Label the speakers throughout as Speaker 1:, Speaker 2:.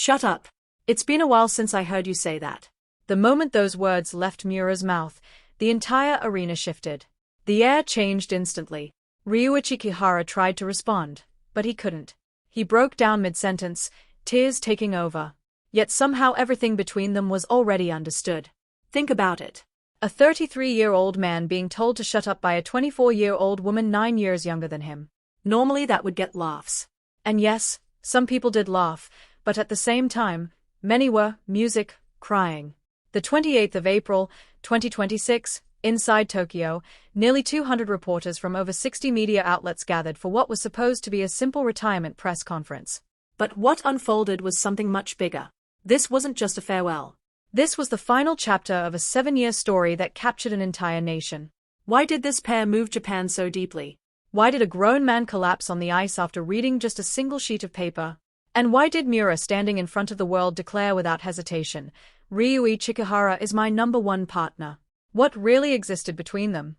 Speaker 1: Shut up. It's been a while since I heard you say that. The moment those words left Miura's mouth, the entire arena shifted. The air changed instantly. Ryuichi Kihara tried to respond, but he couldn't. He broke down mid-sentence, tears taking over. Yet somehow everything between them was already understood. Think about it. A 33-year-old man being told to shut up by a 24-year-old woman 9 years younger than him. Normally that would get laughs. And yes, some people did laugh, but at the same time, many were, music, crying. The 28th of April, 2026, inside Tokyo, nearly 200 reporters from over 60 media outlets gathered for what was supposed to be a simple retirement press conference. But what unfolded was something much bigger. This wasn't just a farewell. This was the final chapter of a 7-year story that captured an entire nation. Why did this pair move Japan so deeply? Why did a grown man collapse on the ice after reading just a single sheet of paper? And why did Miura, standing in front of the world, declare without hesitation, "Ryuichi Kihara is my #1 partner"? What really existed between them?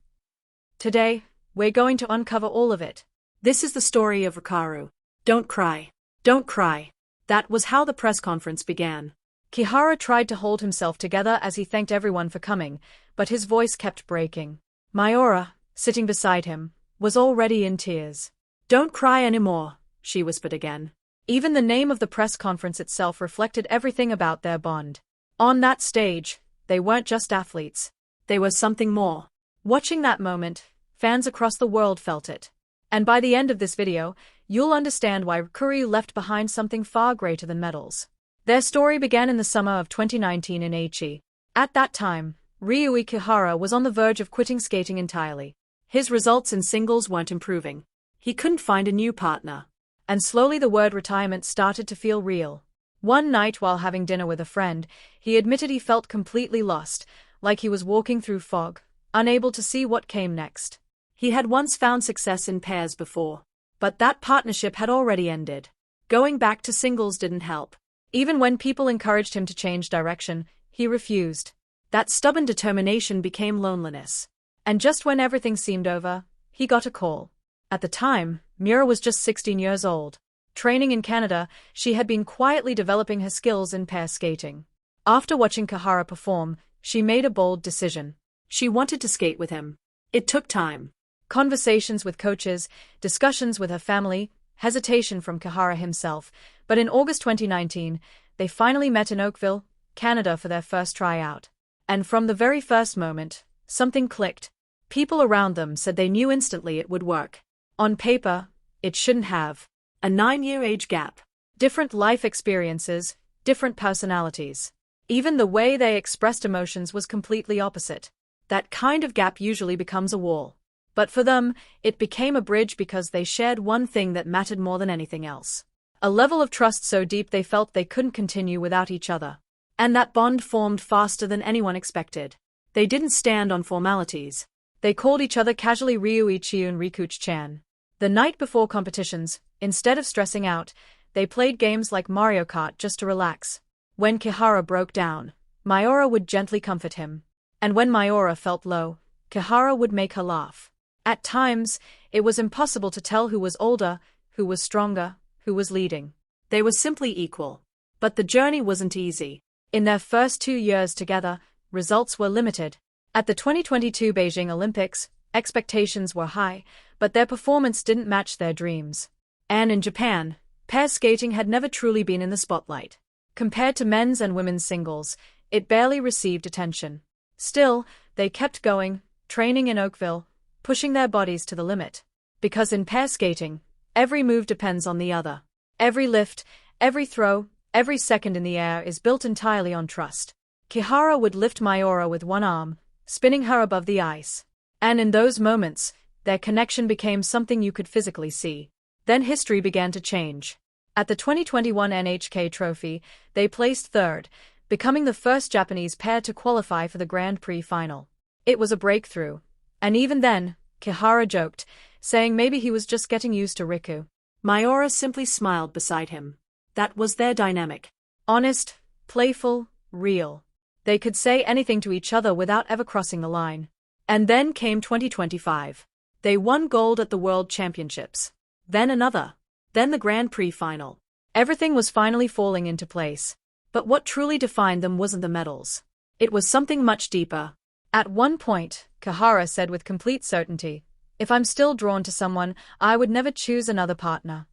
Speaker 1: Today, we're going to uncover all of it. This is the story of Rikaru. Don't cry. Don't cry. That was how the press conference began. Kihara tried to hold himself together as he thanked everyone for coming, but his voice kept breaking. Miura, sitting beside him, was already in tears. "Don't cry anymore," she whispered again. Even the name of the press conference itself reflected everything about their bond. On that stage, they weren't just athletes. They were something more. Watching that moment, fans across the world felt it. And by the end of this video, you'll understand why Rikuru left behind something far greater than medals. Their story began in the summer of 2019 in Aichi. At that time, Ryuichi Kihara was on the verge of quitting skating entirely. His results in singles weren't improving. He couldn't find a new partner. And slowly the word retirement started to feel real. One night while having dinner with a friend, he admitted he felt completely lost, like he was walking through fog, unable to see what came next. He had once found success in pairs before, but that partnership had already ended. Going back to singles didn't help. Even when people encouraged him to change direction, he refused. That stubborn determination became loneliness. And just when everything seemed over, he got a call. At the time, Miura was just 16 years old. Training in Canada, she had been quietly developing her skills in pair skating. After watching Kihara perform, she made a bold decision. She wanted to skate with him. It took time. Conversations with coaches, discussions with her family, hesitation from Kihara himself, but in August 2019, they finally met in Oakville, Canada for their first tryout. And from the very first moment, something clicked. People around them said they knew instantly it would work. On paper, it shouldn't have. A 9-year age gap. Different life experiences, different personalities. Even the way they expressed emotions was completely opposite. That kind of gap usually becomes a wall. But for them, it became a bridge because they shared one thing that mattered more than anything else. A level of trust so deep they felt they couldn't continue without each other. And that bond formed faster than anyone expected. They didn't stand on formalities. They called each other casually Ryuichi and Rikuchi-chan. The night before competitions, instead of stressing out, they played games like Mario Kart just to relax. When Kihara broke down, Miura would gently comfort him. And when Miura felt low, Kihara would make her laugh. At times, it was impossible to tell who was older, who was stronger, who was leading. They were simply equal. But the journey wasn't easy. In their first 2 years together, results were limited. At the 2022 Beijing Olympics, expectations were high, but their performance didn't match their dreams. And in Japan, pair skating had never truly been in the spotlight. Compared to men's and women's singles, it barely received attention. Still, they kept going, training in Oakville, pushing their bodies to the limit. Because in pair skating, every move depends on the other. Every lift, every throw, every second in the air is built entirely on trust. Kihara would lift Miura with one arm, spinning her above the ice. And in those moments, their connection became something you could physically see. Then history began to change. At the 2021 NHK Trophy, they placed third, becoming the first Japanese pair to qualify for the Grand Prix final. It was a breakthrough. And even then, Kihara joked, saying maybe he was just getting used to Riku. Miura simply smiled beside him. That was their dynamic. Honest, playful, real. They could say anything to each other without ever crossing the line. And then came 2025. They won gold at the World Championships. Then another. Then the Grand Prix final. Everything was finally falling into place. But what truly defined them wasn't the medals. It was something much deeper. At one point, Kihara said with complete certainty, "If I'm still drawn to someone, I would never choose another partner."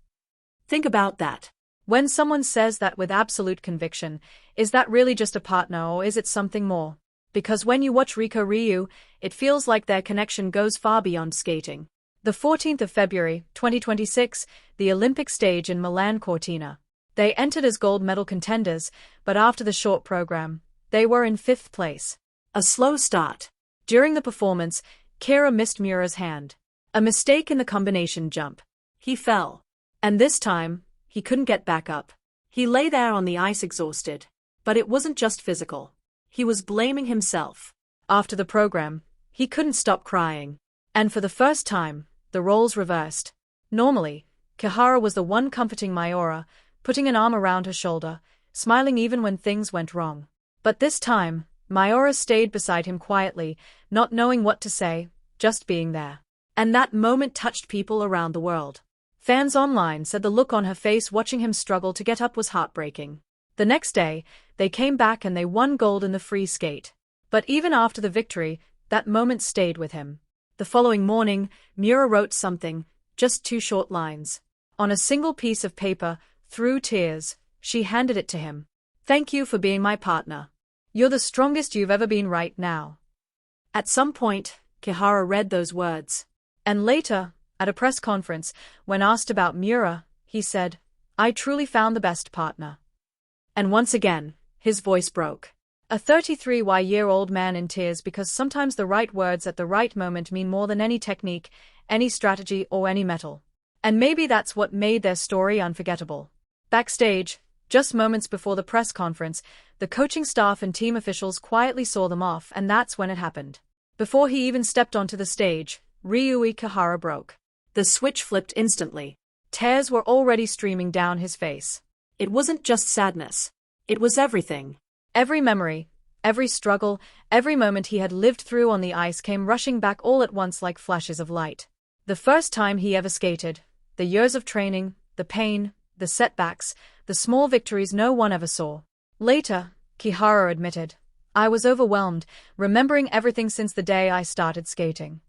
Speaker 1: Think about that. When someone says that with absolute conviction, is that really just a partner or is it something more? Because when you watch Riku Ryu, it feels like their connection goes far beyond skating. The 14th of February, 2026, the Olympic stage in Milan Cortina. They entered as gold medal contenders, but after the short program, they were in 5th place. A slow start. During the performance, Kira missed Miura's hand. A mistake in the combination jump. He fell. And this time, he couldn't get back up. He lay there on the ice exhausted. But it wasn't just physical. He was blaming himself. After the program, he couldn't stop crying. And for the first time, the roles reversed. Normally, Kihara was the one comforting Miura, putting an arm around her shoulder, smiling even when things went wrong. But this time, Miura stayed beside him quietly, not knowing what to say, just being there. And that moment touched people around the world. Fans online said the look on her face watching him struggle to get up was heartbreaking. The next day, they came back and they won gold in the free skate. But even after the victory, that moment stayed with him. The following morning, Miura wrote something, just 2 short lines. On a single piece of paper, through tears, she handed it to him. "Thank you for being my partner. You're the strongest you've ever been right now." At some point, Kihara read those words. And later, at a press conference, when asked about Miura, he said, "I truly found the best partner." And once again, his voice broke. A 33-year-old man in tears because sometimes the right words at the right moment mean more than any technique, any strategy, or any metal. And maybe that's what made their story unforgettable. Backstage, just moments before the press conference, the coaching staff and team officials quietly saw them off, and that's when it happened. Before he even stepped onto the stage, Ryuichi Kihara broke. The switch flipped instantly. Tears were already streaming down his face. It wasn't just sadness. It was everything. Every memory, every struggle, every moment he had lived through on the ice came rushing back all at once like flashes of light. The first time he ever skated, the years of training, the pain, the setbacks, the small victories no one ever saw. Later, Kihara admitted, "I was overwhelmed, remembering everything since the day I started skating."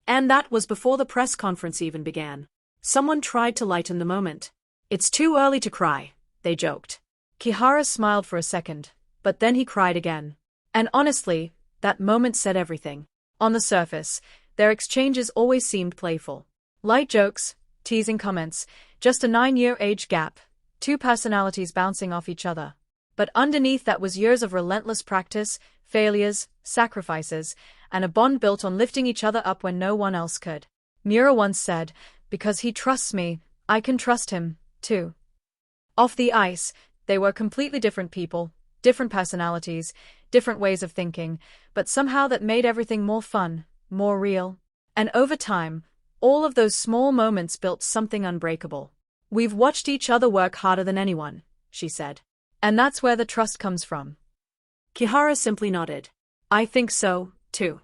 Speaker 1: And that was before the press conference even began. Someone tried to lighten the moment. "It's too early to cry," they joked. Kihara smiled for a second, but then he cried again. And honestly, that moment said everything. On the surface, their exchanges always seemed playful. Light jokes, teasing comments, just a 9-year age gap, 2 personalities bouncing off each other. But underneath that was years of relentless practice, failures, sacrifices, and a bond built on lifting each other up when no one else could. Miura once said, "Because he trusts me, I can trust him, too." Off the ice, they were completely different people, different personalities, different ways of thinking, but somehow that made everything more fun, more real. And over time, all of those small moments built something unbreakable. "We've watched each other work harder than anyone," she said. "And that's where the trust comes from." Kihara simply nodded. "I think so, too."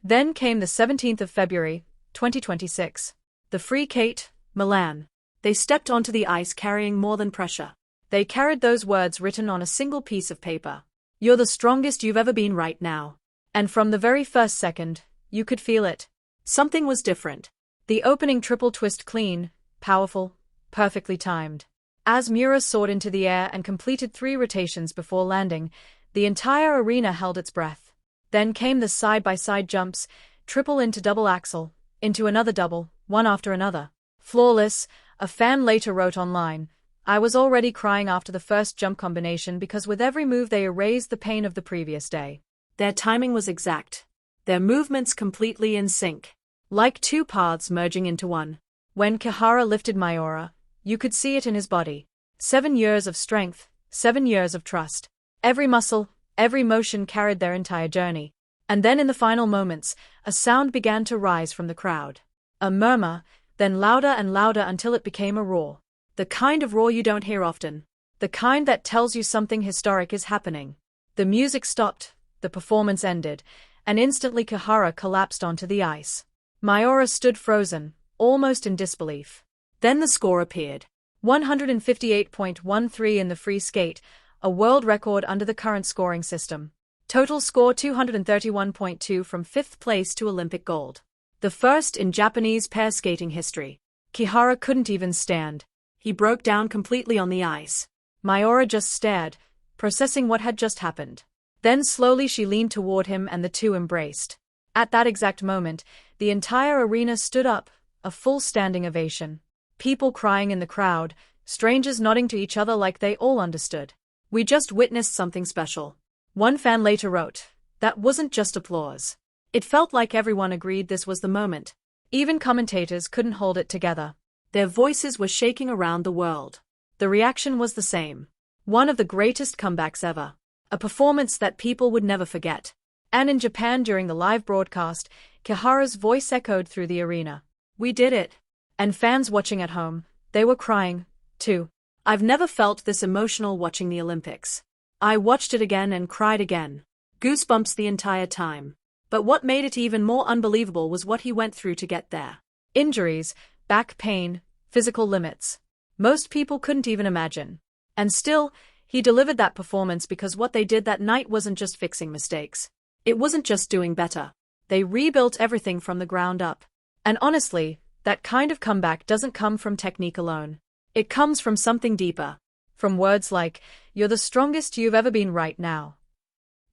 Speaker 1: Then came the 17th of February, 2026. The free skate, Milan. They stepped onto the ice carrying more than pressure. They carried those words written on a single piece of paper. "You're the strongest you've ever been right now." And from the very first second, you could feel it. Something was different. The opening triple twist clean, powerful, perfectly timed. As Miura soared into the air and completed 3 rotations before landing, the entire arena held its breath. Then came the side-by-side jumps, triple into double axel, into another double, one after another. Flawless, a fan later wrote online, "I was already crying after the first jump combination because with every move they erased the pain of the previous day." Their timing was exact. Their movements completely in sync. Like 2 paths merging into one. When Kihara lifted Miura, you could see it in his body. 7 years of strength, 7 years of trust. Every muscle, every motion carried their entire journey. And then in the final moments, a sound began to rise from the crowd. A murmur, then louder and louder until it became a roar. The kind of roar you don't hear often. The kind that tells you something historic is happening. The music stopped, the performance ended, and instantly Kihara collapsed onto the ice. Miura stood frozen, almost in disbelief. Then the score appeared. 158.13 in the free skate, a world record under the current scoring system. Total score 231.2 from 5th place to Olympic gold. The first in Japanese pair skating history. Kihara couldn't even stand. He broke down completely on the ice. Miura just stared, processing what had just happened. Then slowly she leaned toward him and the two embraced. At that exact moment, the entire arena stood up, a full standing ovation. People crying in the crowd, strangers nodding to each other like they all understood. "We just witnessed something special." One fan later wrote, "That wasn't just applause. It felt like everyone agreed this was the moment." Even commentators couldn't hold it together. Their voices were shaking around the world. The reaction was the same. One of the greatest comebacks ever. A performance that people would never forget. And in Japan during the live broadcast, Kihara's voice echoed through the arena. "We did it." And fans watching at home, they were crying, too. I've never felt this emotional watching the Olympics. I watched it again and cried again. Goosebumps the entire time. But what made it even more unbelievable was what he went through to get there. Injuries, back pain, physical limits. Most people couldn't even imagine. And still, he delivered that performance because what they did that night wasn't just fixing mistakes. It wasn't just doing better. They rebuilt everything from the ground up. And honestly, that kind of comeback doesn't come from technique alone. It comes from something deeper. From words like, "You're the strongest you've ever been right now."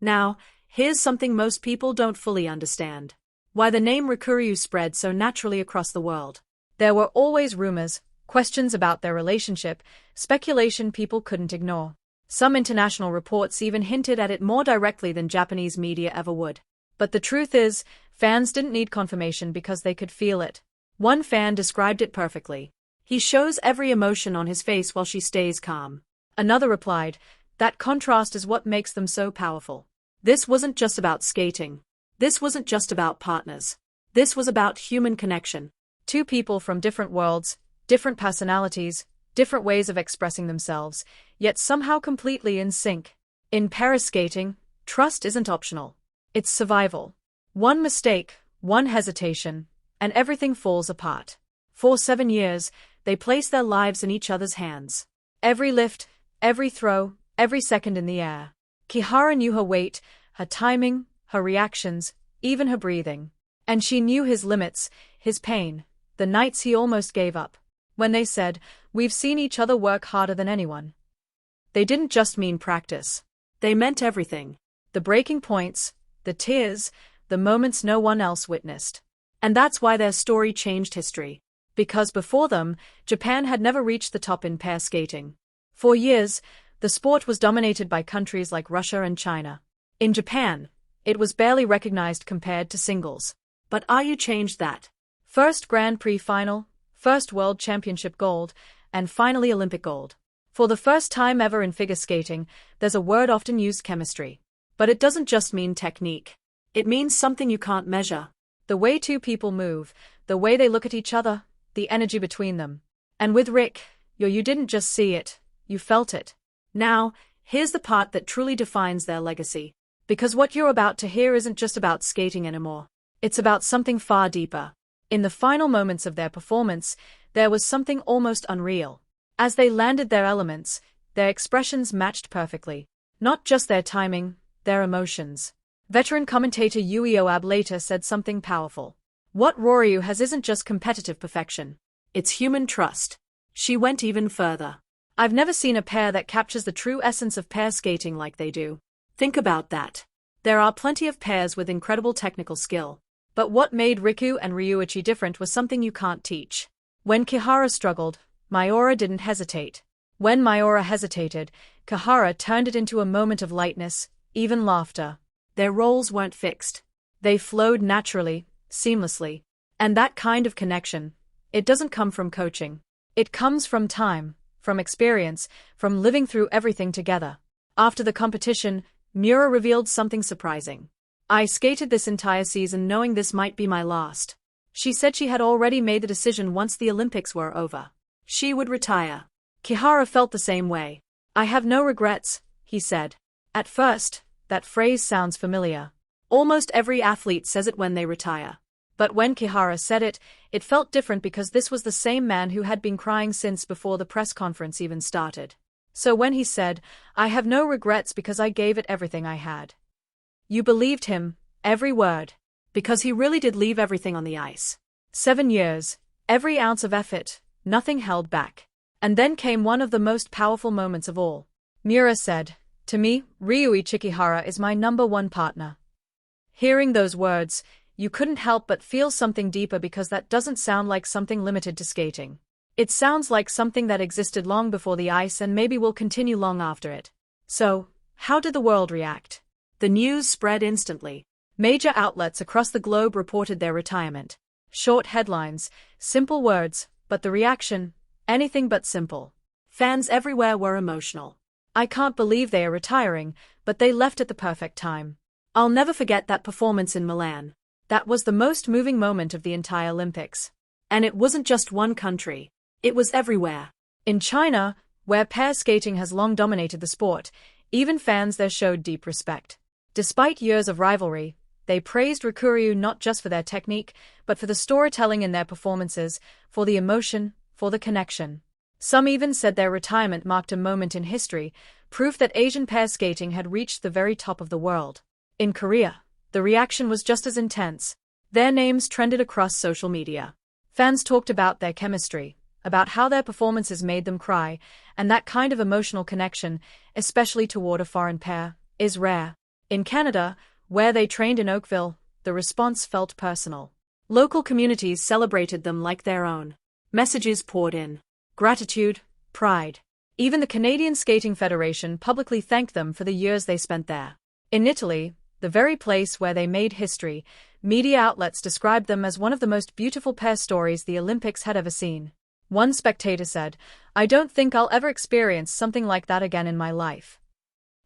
Speaker 1: Now, here's something most people don't fully understand. Why the name Riku Ryu spread so naturally across the world. There were always rumors, questions about their relationship, speculation people couldn't ignore. Some international reports even hinted at it more directly than Japanese media ever would. But the truth is, fans didn't need confirmation because they could feel it. One fan described it perfectly. "He shows every emotion on his face while she stays calm." Another replied, "That contrast is what makes them so powerful." This wasn't just about skating. This wasn't just about partners. This was about human connection. Two people from different worlds, different personalities, different ways of expressing themselves, yet somehow completely in sync. In pair skating, trust isn't optional. It's survival. One mistake, one hesitation, and everything falls apart. For 7 years, they placed their lives in each other's hands. Every lift, every throw, every second in the air. Kihara knew her weight, her timing, her reactions, even her breathing. And she knew his limits, his pain, the nights he almost gave up. When they said, "We've seen each other work harder than anyone," they didn't just mean practice. They meant everything. The breaking points, the tears, the moments no one else witnessed. And that's why their story changed history. Because before them, Japan had never reached the top in pair skating. For years, the sport was dominated by countries like Russia and China. In Japan, it was barely recognized compared to singles. But Ryu changed that. First Grand Prix final, first World Championship gold, and finally Olympic gold. For the first time ever in figure skating, there's a word often used: chemistry. But it doesn't just mean technique. It means something you can't measure. The way two people move, the way they look at each other, the energy between them. And with Rick, you didn't just see it, you felt it. Now, here's the part that truly defines their legacy. Because what you're about to hear isn't just about skating anymore. It's about something far deeper. In the final moments of their performance, there was something almost unreal. As they landed their elements, their expressions matched perfectly. Not just their timing, their emotions. Veteran commentator Yui Oab later said something powerful. What Ryu has isn't just competitive perfection. It's human trust. She went even further. I've never seen a pair that captures the true essence of pair skating like they do. Think about that. There are plenty of pairs with incredible technical skill. But what made Riku and Ryuichi different was something you can't teach. When Kihara struggled, Miura didn't hesitate. When Miura hesitated, Kihara turned it into a moment of lightness, even laughter. Their roles weren't fixed. They flowed naturally, seamlessly. And that kind of connection, it doesn't come from coaching. It comes from time, from experience, from living through everything together. After the competition, Miura revealed something surprising. "I skated this entire season knowing this might be my last." She said she had already made the decision once the Olympics were over. She would retire. Kihara felt the same way. "I have no regrets," he said. At first, that phrase sounds familiar. Almost every athlete says it when they retire. But when Kihara said it, it felt different because this was the same man who had been crying since before the press conference even started. So when he said, "I have no regrets because I gave it everything I had," you believed him, every word. Because he really did leave everything on the ice. 7 years, every ounce of effort, nothing held back. And then came one of the most powerful moments of all. Miura said, "To me, Ryuichi Kihara is my #1 partner." Hearing those words, you couldn't help but feel something deeper because that doesn't sound like something limited to skating. It sounds like something that existed long before the ice and maybe will continue long after it. So, how did the world react? The news spread instantly. Major outlets across the globe reported their retirement. Short headlines, simple words, but the reaction, anything but simple. Fans everywhere were emotional. "I can't believe they are retiring, but they left at the perfect time." I'll never forget that performance in Milan. That was the most moving moment of the entire Olympics. And it wasn't just one country. It was everywhere. In China, where pair skating has long dominated the sport, even fans there showed deep respect. Despite years of rivalry, they praised Riku not just for their technique, but for the storytelling in their performances, for the emotion, for the connection. Some even said their retirement marked a moment in history, proof that Asian pair skating had reached the very top of the world. In Korea, the reaction was just as intense. Their names trended across social media. Fans talked about their chemistry, about how their performances made them cry, and that kind of emotional connection, especially toward a foreign pair, is rare. In Canada, where they trained in Oakville, the response felt personal. Local communities celebrated them like their own. Messages poured in. Gratitude, pride. Even the Canadian Skating Federation publicly thanked them for the years they spent there. In Italy, the very place where they made history, media outlets described them as one of the most beautiful pair stories the Olympics had ever seen. One spectator said, "I don't think I'll ever experience something like that again in my life."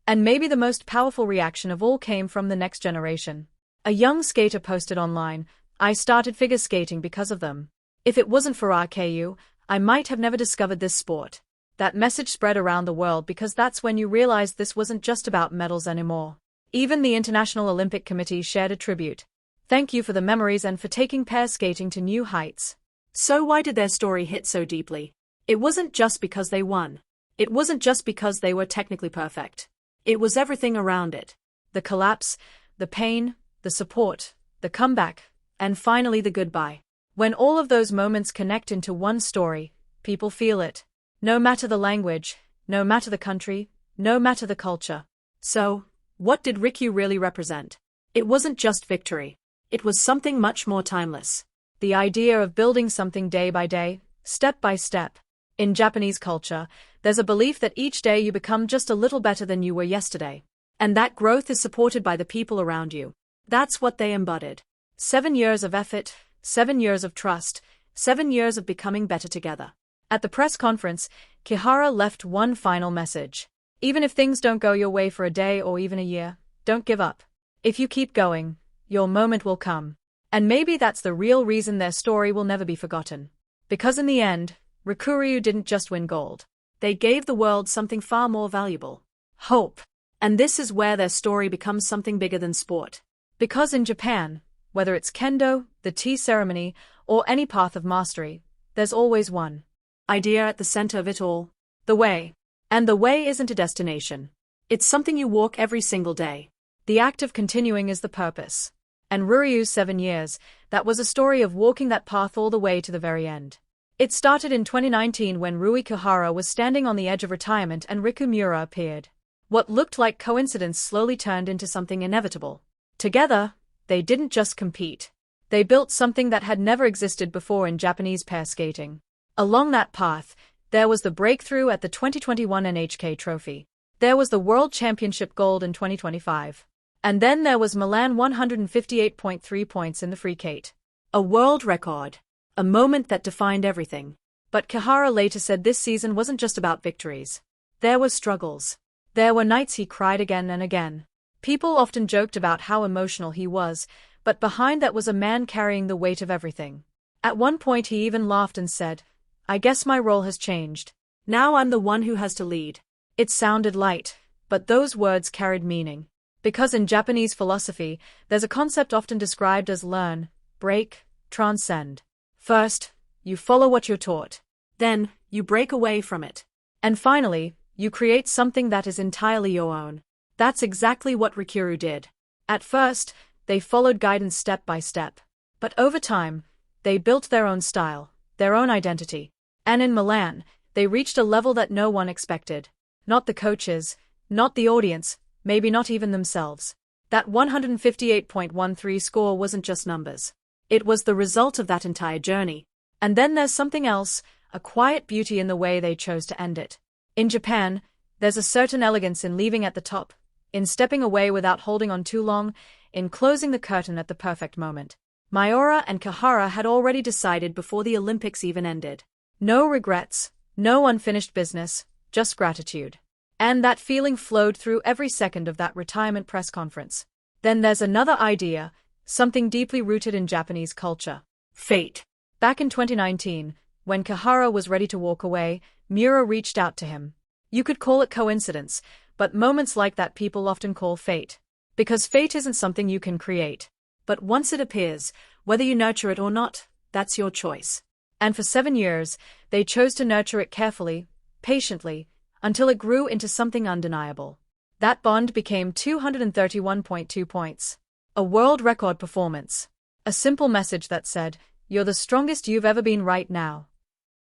Speaker 1: And maybe the most powerful reaction of all came from the next generation. A young skater posted online, "I started figure skating because of them. If it wasn't for RKU, I might have never discovered this sport." That message spread around the world because that's when you realized this wasn't just about medals anymore. Even the International Olympic Committee shared a tribute. "Thank you for the memories and for taking pair skating to new heights." So why did their story hit so deeply? It wasn't just because they won. It wasn't just because they were technically perfect. It was everything around it. The collapse, the pain, the support, the comeback, and finally the goodbye. When all of those moments connect into one story, people feel it. No matter the language, no matter the country, no matter the culture. So, what did Riku really represent? It wasn't just victory. It was something much more timeless. The idea of building something day by day, step by step. In Japanese culture, there's a belief that each day you become just a little better than you were yesterday. And that growth is supported by the people around you. That's what they embodied. 7 years of effort, 7 years of trust, 7 years of becoming better together. At the press conference, Kihara left one final message. Even if things don't go your way for a day or even a year, don't give up. If you keep going, your moment will come. And maybe that's the real reason their story will never be forgotten. Because in the end, Riku didn't just win gold. They gave the world something far more valuable. Hope. And this is where their story becomes something bigger than sport. Because in Japan, whether it's kendo, the tea ceremony, or any path of mastery, there's always one idea at the center of it all: the way. And the way isn't a destination. It's something you walk every single day. The act of continuing is the purpose. And Ryu's 7 years, that was a story of walking that path all the way to the very end. It started in 2019 when Ryuichi Kihara was standing on the edge of retirement and Riku Miura appeared. What looked like coincidence slowly turned into something inevitable. Together, they didn't just compete. They built something that had never existed before in Japanese pair skating. Along that path, there was the breakthrough at the 2021 NHK Trophy. There was the World Championship gold in 2025. And then there was Milan 158.3 points in the free skate. A world record. A moment that defined everything. But Kihara later said this season wasn't just about victories. There were struggles. There were nights he cried again and again. People often joked about how emotional he was, but behind that was a man carrying the weight of everything. At one point he even laughed and said, "I guess my role has changed. Now I'm the one who has to lead." It sounded light, but those words carried meaning. Because in Japanese philosophy, there's a concept often described as learn, break, transcend. First, you follow what you're taught. Then, you break away from it. And finally, you create something that is entirely your own. That's exactly what Riku did. At first, they followed guidance step by step. But over time, they built their own style, their own identity. And in Milan, they reached a level that no one expected. Not the coaches, not the audience, maybe not even themselves. That 158.13 score wasn't just numbers. It was the result of that entire journey. And then there's something else, a quiet beauty in the way they chose to end it. In Japan, there's a certain elegance in leaving at the top, in stepping away without holding on too long, in closing the curtain at the perfect moment. Miura and Kihara had already decided before the Olympics even ended. No regrets, no unfinished business, just gratitude. And that feeling flowed through every second of that retirement press conference. Then there's another idea, something deeply rooted in Japanese culture. Fate. Back in 2019, when Kihara was ready to walk away, Miura reached out to him. You could call it coincidence, but moments like that people often call fate. Because fate isn't something you can create. But once it appears, whether you nurture it or not, that's your choice. And for 7 years, they chose to nurture it carefully, patiently, until it grew into something undeniable. That bond became 231.2 points. A world record performance. A simple message that said, "You're the strongest you've ever been right now."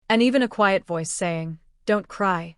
Speaker 1: And even a quiet voice saying, "Don't cry."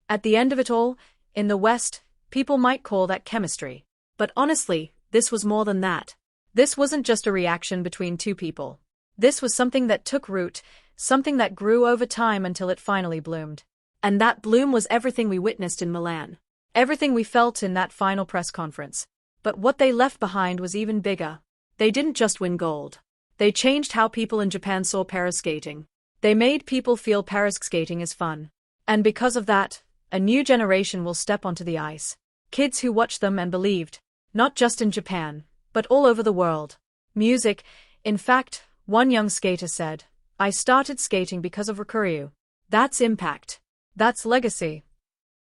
Speaker 1: At the end of it all, in the West, people might call that chemistry. But honestly, this was more than that. This wasn't just a reaction between two people. This was something that took root, something that grew over time until it finally bloomed. And that bloom was everything we witnessed in Milan. Everything we felt in that final press conference. But what they left behind was even bigger. They didn't just win gold. They changed how people in Japan saw pair skating. They made people feel pair skating is fun. And because of that, a new generation will step onto the ice. Kids who watched them and believed. Not just in Japan, but all over the world. Music. In fact, one young skater said, "I started skating because of Riku." That's impact. That's legacy.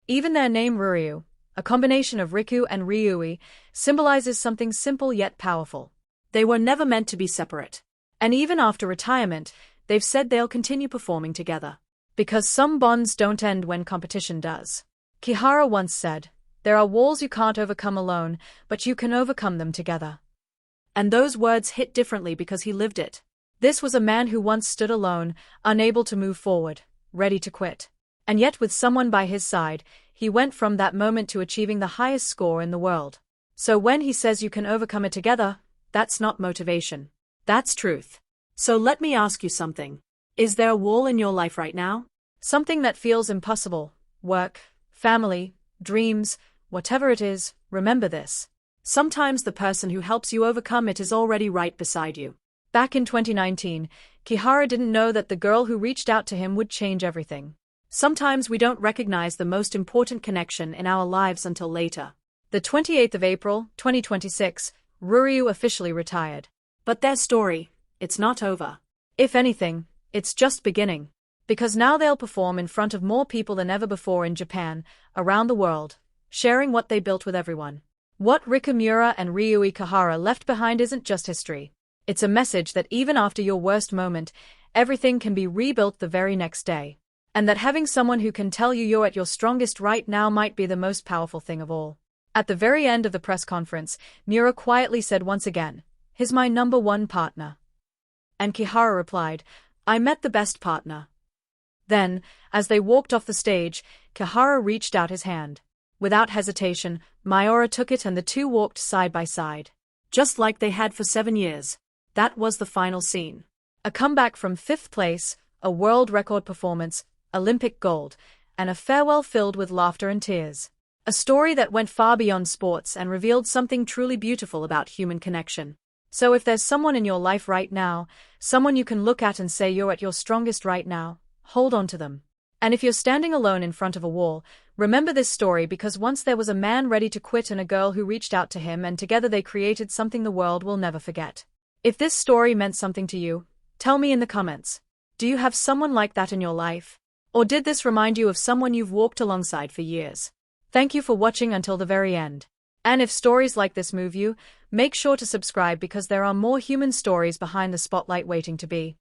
Speaker 1: Even their name Ryu, a combination of Riku and Ryui, symbolizes something simple yet powerful. They were never meant to be separate. And even after retirement, they've said they'll continue performing together. Because some bonds don't end when competition does. Kihara once said, "There are walls you can't overcome alone, but you can overcome them together." And those words hit differently because he lived it. This was a man who once stood alone, unable to move forward, ready to quit. And yet with someone by his side, he went from that moment to achieving the highest score in the world. So when he says you can overcome it together, that's not motivation. That's truth. So let me ask you something. Is there a wall in your life right now? Something that feels impossible? Work, family, dreams, whatever it is, remember this. Sometimes the person who helps you overcome it is already right beside you. Back in 2019, Kihara didn't know that the girl who reached out to him would change everything. Sometimes we don't recognize the most important connection in our lives until later. The 28th of April, 2026, Ryu officially retired. But their story, it's not over. If anything, it's just beginning. Because now they'll perform in front of more people than ever before in Japan, around the world, sharing what they built with everyone. What Riku Miura and Ryuichi Kihara left behind isn't just history. It's a message that even after your worst moment, everything can be rebuilt the very next day. And that having someone who can tell you you're at your strongest right now might be the most powerful thing of all. At the very end of the press conference, Miura quietly said once again, "He's my number one partner." And Kihara replied, "I met the best partner." Then, as they walked off the stage, Kihara reached out his hand. Without hesitation, Miura took it and the two walked side by side. Just like they had for 7 years. That was the final scene. A comeback from 5th place, a world record performance, Olympic gold, and a farewell filled with laughter and tears. A story that went far beyond sports and revealed something truly beautiful about human connection. So if there's someone in your life right now, someone you can look at and say you're at your strongest right now, hold on to them. And if you're standing alone in front of a wall, remember this story because once there was a man ready to quit and a girl who reached out to him and together they created something the world will never forget. If this story meant something to you, tell me in the comments. Do you have someone like that in your life? Or did this remind you of someone you've walked alongside for years? Thank you for watching until the very end. And if stories like this move you, make sure to subscribe because there are more human stories behind the spotlight waiting to be